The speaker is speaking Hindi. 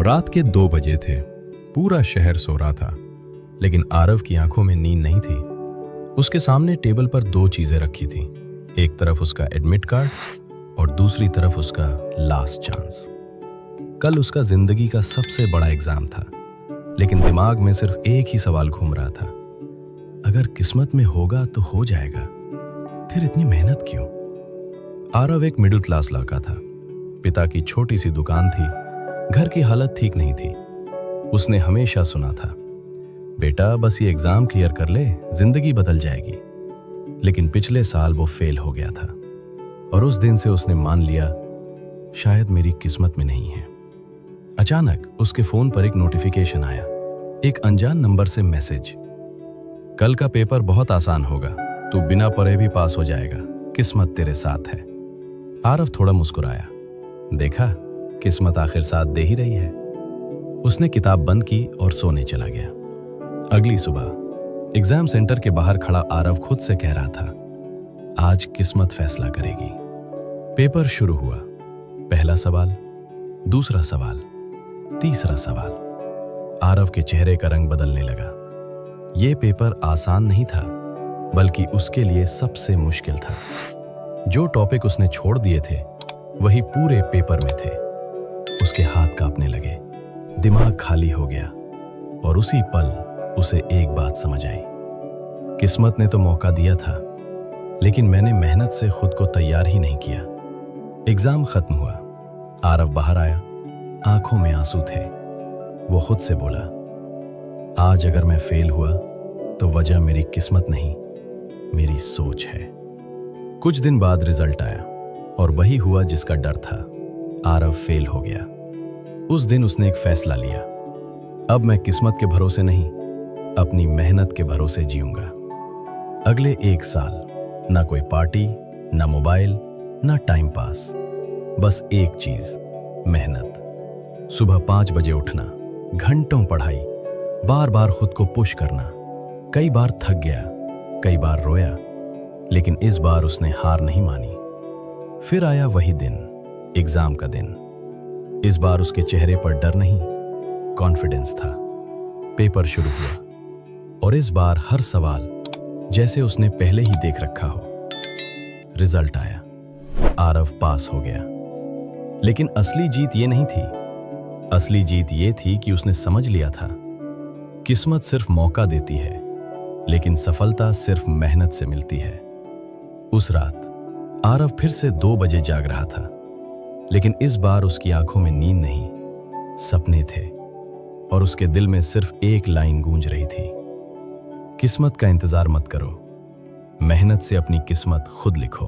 रात के 2 बजे थे। पूरा शहर सो रहा था, लेकिन आरव की आंखों में नींद नहीं थी। उसके सामने टेबल पर 2 चीजें रखी थी। एक तरफ उसका एडमिट कार्ड और दूसरी तरफ उसका लास्ट चांस। कल उसका जिंदगी का सबसे बड़ा एग्जाम था, लेकिन दिमाग में सिर्फ एक ही सवाल घूम रहा था। अगर किस्मत में होगा तो हो जाएगा, फिर इतनी मेहनत क्यों? आरव एक मिडिल क्लास लड़का था। पिता की छोटी सी दुकान थी। घर की हालत ठीक नहीं थी। उसने हमेशा सुना था, बेटा बस ये एग्जाम क्लियर कर ले, जिंदगी बदल जाएगी। लेकिन पिछले साल वो फेल हो गया था और उस दिन से उसने मान लिया, शायद मेरी किस्मत में नहीं है। अचानक उसके फोन पर एक नोटिफिकेशन आया, एक अनजान नंबर से मैसेज। कल का पेपर बहुत आसान होगा, तू बिना पढ़े भी पास हो जाएगा, किस्मत तेरे साथ है। आरव थोड़ा मुस्कुराया। देखा, किस्मत आखिर साथ दे ही रही है। उसने किताब बंद की और सोने चला गया। अगली सुबह एग्जाम सेंटर के बाहर खड़ा आरव खुद से कह रहा था, आज किस्मत फैसला करेगी। पेपर शुरू हुआ। पहला सवाल, दूसरा सवाल, तीसरा सवाल। आरव के चेहरे का रंग बदलने लगा। यह पेपर आसान नहीं था, बल्कि उसके लिए सबसे मुश्किल था। जो टॉपिक उसने छोड़ दिए थे वही पूरे पेपर में थे। उसके हाथ कांपने लगे, दिमाग खाली हो गया और उसी पल उसे एक बात समझ आई। किस्मत ने तो मौका दिया था, लेकिन मैंने मेहनत से खुद को तैयार ही नहीं किया। एग्जाम खत्म हुआ। आरव बाहर आया, आंखों में आंसू थे। वो खुद से बोला, आज अगर मैं फेल हुआ तो वजह मेरी किस्मत नहीं, मेरी सोच है। कुछ दिन बाद रिजल्ट आया और वही हुआ जिसका डर था। आरव फेल हो गया। उस दिन उसने एक फैसला लिया, अब मैं किस्मत के भरोसे नहीं, अपनी मेहनत के भरोसे जीऊंगा। अगले 1 साल ना कोई पार्टी, ना मोबाइल, ना टाइम पास, बस एक चीज, मेहनत। सुबह 5 बजे उठना, घंटों पढ़ाई, बार बार खुद को पुश करना। कई बार थक गया, कई बार रोया, लेकिन इस बार उसने हार नहीं मानी। फिर आया वही दिन, एग्जाम का दिन। इस बार उसके चेहरे पर डर नहीं, कॉन्फिडेंस था। पेपर शुरू हुआ और इस बार हर सवाल जैसे उसने पहले ही देख रखा हो। रिजल्ट आया, आरव पास हो गया। लेकिन असली जीत ये नहीं थी। असली जीत ये थी कि उसने समझ लिया था, किस्मत सिर्फ मौका देती है, लेकिन सफलता सिर्फ मेहनत से मिलती है। उस रात आरव फिर से 2 बजे जाग रहा था, लेकिन इस बार उसकी आंखों में नींद नहीं, सपने थे और उसके दिल में सिर्फ एक लाइन गूंज रही थी, किस्मत का इंतजार मत करो, मेहनत से अपनी किस्मत खुद लिखो।